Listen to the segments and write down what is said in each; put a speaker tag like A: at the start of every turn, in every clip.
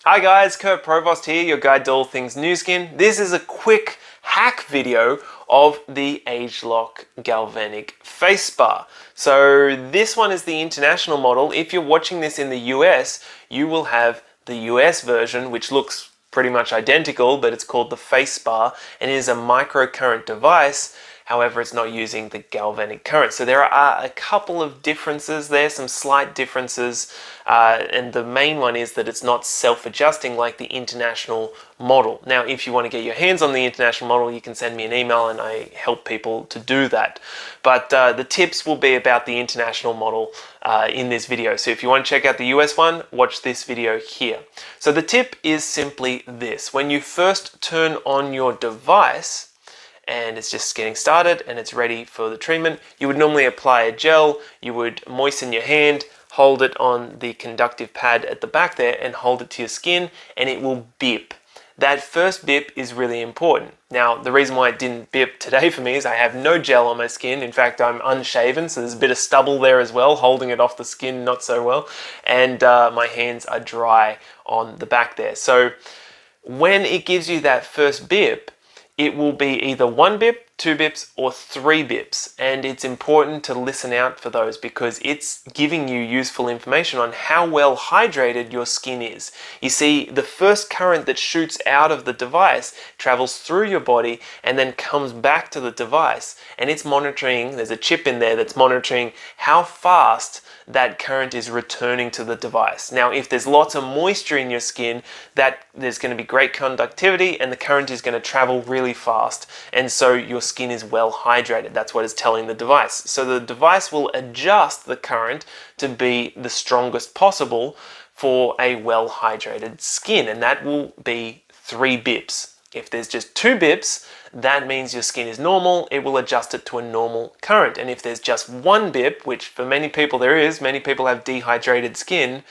A: Hi guys, Kurt Provost here, your guide to all things new skin. This is a quick hack video of the ageLOC Galvanic Face Spa. So this one is the international model. If you're watching this in the US, you will have the US version, which looks pretty much identical, but it's called the Face Spa and it is a microcurrent device. However, it's not using the galvanic current. So there are a couple of differences there, some slight differences, and the main one is that it's not self-adjusting like the international model. Now, if you want to get your hands on the international model, you can send me an email and I help people to do that. But the tips will be about the international model in this video. So if you want to check out the US one, watch this video here. So the tip is simply this. When you first turn on your device, and it's just getting started and it's ready for the treatment, you would normally apply a gel, you would moisten your hand, hold it on the conductive pad at the back there and hold it to your skin and it will bip. That first bip is really important. Now, the reason why it didn't bip today for me is I have no gel on my skin. In fact, I'm unshaven, so there's a bit of stubble there as well, holding it off the skin not so well, and my hands are dry on the back there. So when it gives you that first bip, it will be either 1 bip, 2 bips, or 3 bips. And it's important to listen out for those because it's giving you useful information on how well hydrated your skin is. You see, the first current that shoots out of the device travels through your body and then comes back to the device. And it's monitoring, there's a chip in there that's monitoring how fast that current is returning to the device. Now, if there's lots of moisture in your skin, there's going to be great conductivity and the current is going to travel really fast. And so your skin is well hydrated. That's what it's telling the device. So the device will adjust the current to be the strongest possible for a well hydrated skin. And that will be 3 bips. If there's just 2 bips, that means your skin is normal. It will adjust it to a normal current. And if there's just 1 bip, which for many people there is, many people have dehydrated skin,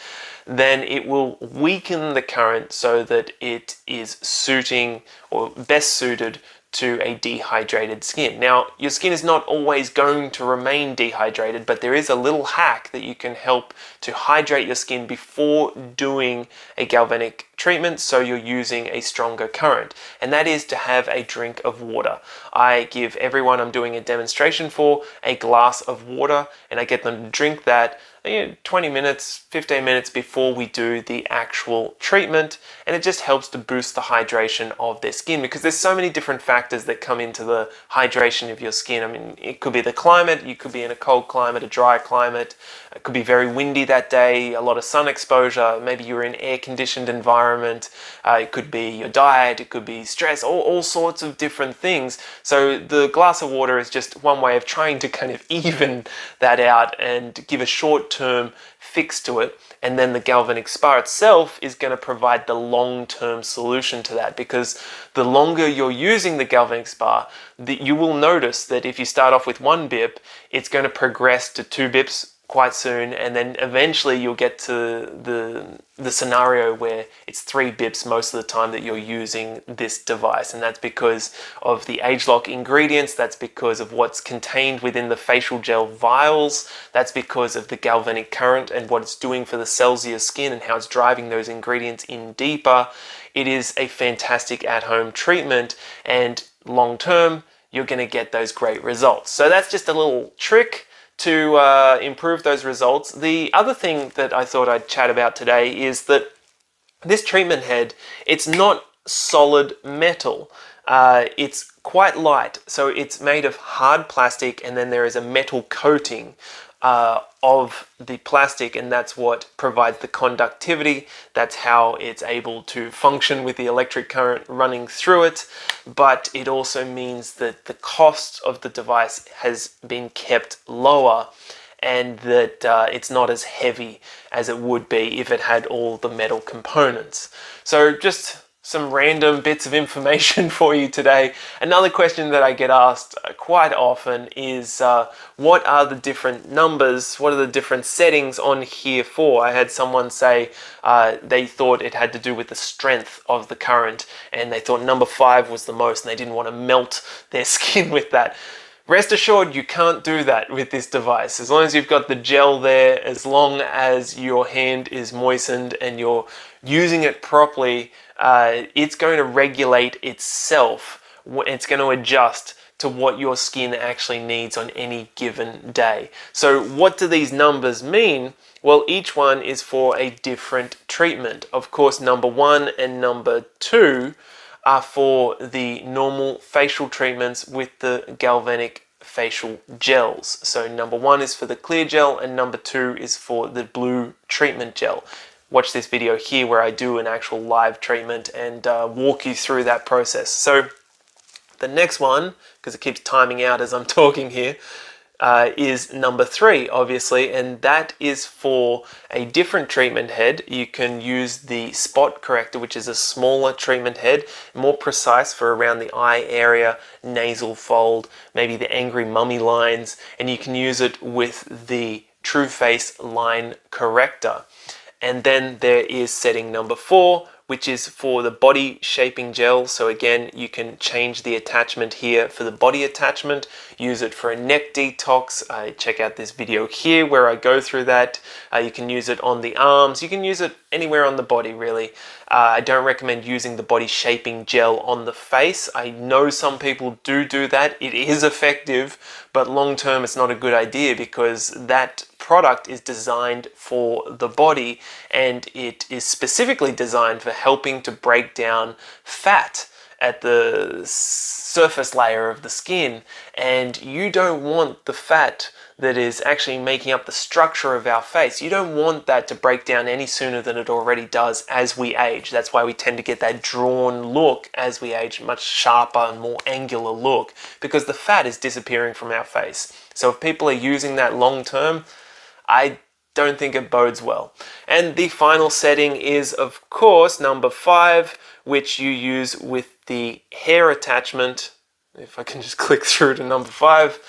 A: then it will weaken the current so that it is suiting or best suited to a dehydrated skin. Now, your skin is not always going to remain dehydrated, but there is a little hack that you can help to hydrate your skin before doing a galvanic treatment so you're using a stronger current, and that is to have a drink of water. I give everyone I'm doing a demonstration for a glass of water and I get them to drink that 20 minutes, 15 minutes before we do the actual treatment, and it just helps to boost the hydration of their skin because there's so many different factors that come into the hydration of your skin. I mean, it could be the climate, you could be in a cold climate, a dry climate, it could be very windy that day, a lot of sun exposure, maybe you're in air-conditioned environment, it could be your diet, it could be stress, all sorts of different things. So the glass of water is just one way of trying to kind of even that out and give a short-term fix to it, and then the galvanic spa itself is going to provide the long-term solution to that, because the longer you're using the galvanic spa, you will notice that if you start off with 1 bip, it's going to progress to 2 bips quite soon, and then eventually you'll get to the scenario where it's 3 bips most of the time that you're using this device. And that's because of the ageLOC ingredients, that's because of what's contained within the facial gel vials, that's because of the galvanic current and what it's doing for the cells of your skin and how it's driving those ingredients in deeper. It is a fantastic at-home treatment, and long term you're going to get those great results. So that's just a little trick to improve those results. The other thing that I thought I'd chat about today is that this treatment head, it's not solid metal. It's quite light, so it's made of hard plastic, and then there is a metal coating of the plastic, and that's what provides the conductivity. That's how it's able to function with the electric current running through it. But it also means that the cost of the device has been kept lower, and that it's not as heavy as it would be if it had all the metal components. So just some random bits of information for you today. Another question that I get asked quite often is what are the different numbers, what are the different settings on here for? I had someone say they thought it had to do with the strength of the current, and they thought number 5 was the most, and they didn't want to melt their skin with that. Rest assured, you can't do that with this device. As long as you've got the gel there, as long as your hand is moistened and you're using it properly, it's going to regulate itself. It's going to adjust to what your skin actually needs on any given day. So what do these numbers mean? Well, each one is for a different treatment. Of course, number 1 and number 2 are for the normal facial treatments with the galvanic facial gels. So number 1 is for the clear gel and number 2 is for the blue treatment gel. Watch this video here where I do an actual live treatment and walk you through that process. So the next one, because it keeps timing out as I'm talking here, is number 3, obviously, and that is for a different treatment head. You can use the spot corrector, which is a smaller treatment head, more precise for around the eye area, nasal fold, maybe the angry mummy lines, and you can use it with the True Face line corrector. And then there is setting number 4, which is for the body shaping gel. So again, you can change the attachment here for the body attachment, use it for a neck detox. Check out this video here where I go through that. You can use it on the arms. You can use it anywhere on the body, really. I don't recommend using the body shaping gel on the face. I know some people do that. It is effective, but long term it's not a good idea because that product is designed for the body and it is specifically designed for helping to break down fat at the surface layer of the skin, and you don't want the fat that is actually making up the structure of our face. You don't want that to break down any sooner than it already does as we age. That's why we tend to get that drawn look as we age, much sharper and more angular look, because the fat is disappearing from our face. So if people are using that long term, I don't think it bodes well. And the final setting is, of course, number 5, which you use with the hair attachment. If I can just click through to number 5,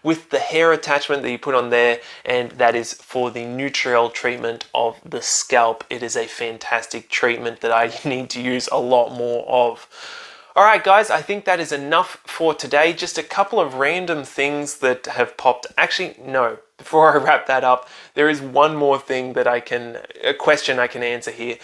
A: with the hair attachment that you put on there, and that is for the Nutriol treatment of the scalp. It is a fantastic treatment that I need to use a lot more of. Alright guys, I think that is enough for today. Just a couple of random things that have popped. Actually, no. Before I wrap that up, there is one more thing that a question I can answer here.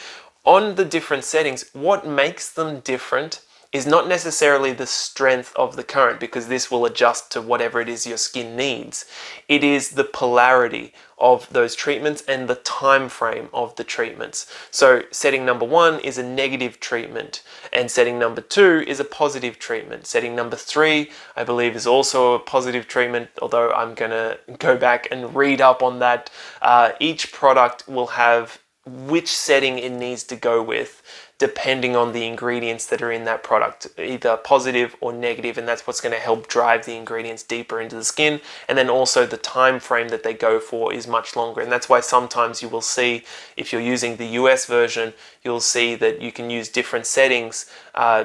A: On the different settings, what makes them different is not necessarily the strength of the current, because this will adjust to whatever it is your skin needs. It is the polarity of those treatments and the time frame of the treatments. So setting number 1 is a negative treatment and setting number 2 is a positive treatment. Setting number 3, I believe, is also a positive treatment, although I'm gonna go back and read up on that. Each product will have which setting it needs to go with depending on the ingredients that are in that product, either positive or negative, and that's what's going to help drive the ingredients deeper into the skin. And then also the time frame that they go for is much longer, and that's why sometimes you will see, if you're using the US version, you'll see that you can use different settings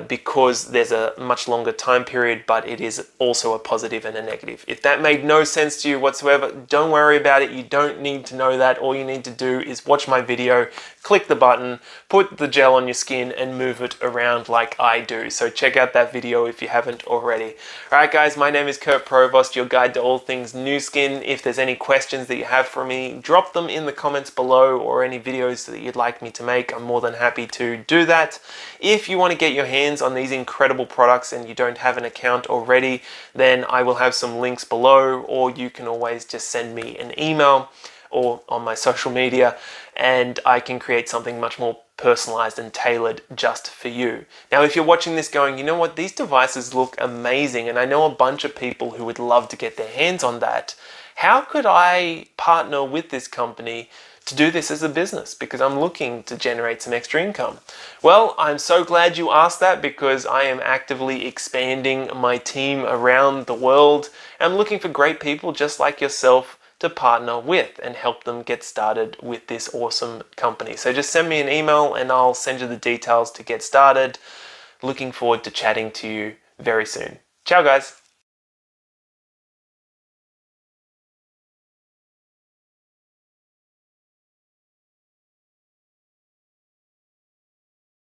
A: because there's a much longer time period, but it is also a positive and a negative. If that made no sense to you whatsoever, don't worry about it. You don't need to know that. All you need to do is watch my video, click the button, put the gel on your skin and move it around like I do. So check out that video if you haven't already. Alright guys, my name is Kurt Provost, your guide to all things new skin. If there's any questions that you have for me, drop them in the comments below, or any videos that you'd like me to make. I'm more than happy to do that. If you want to get your hands on these incredible products and you don't have an account already, then I will have some links below, or you can always just send me an email or on my social media, and I can create something much more personalized and tailored just for you. Now, if you're watching this going, you know what, these devices look amazing, and I know a bunch of people who would love to get their hands on that, how could I partner with this company to do this as a business, because I'm looking to generate some extra income? Well, I'm so glad you asked that, because I am actively expanding my team around the world. I'm looking for great people just like yourself to partner with and help them get started with this awesome company. So just send me an email and I'll send you the details to get started. Looking forward to chatting to you very soon. Ciao guys.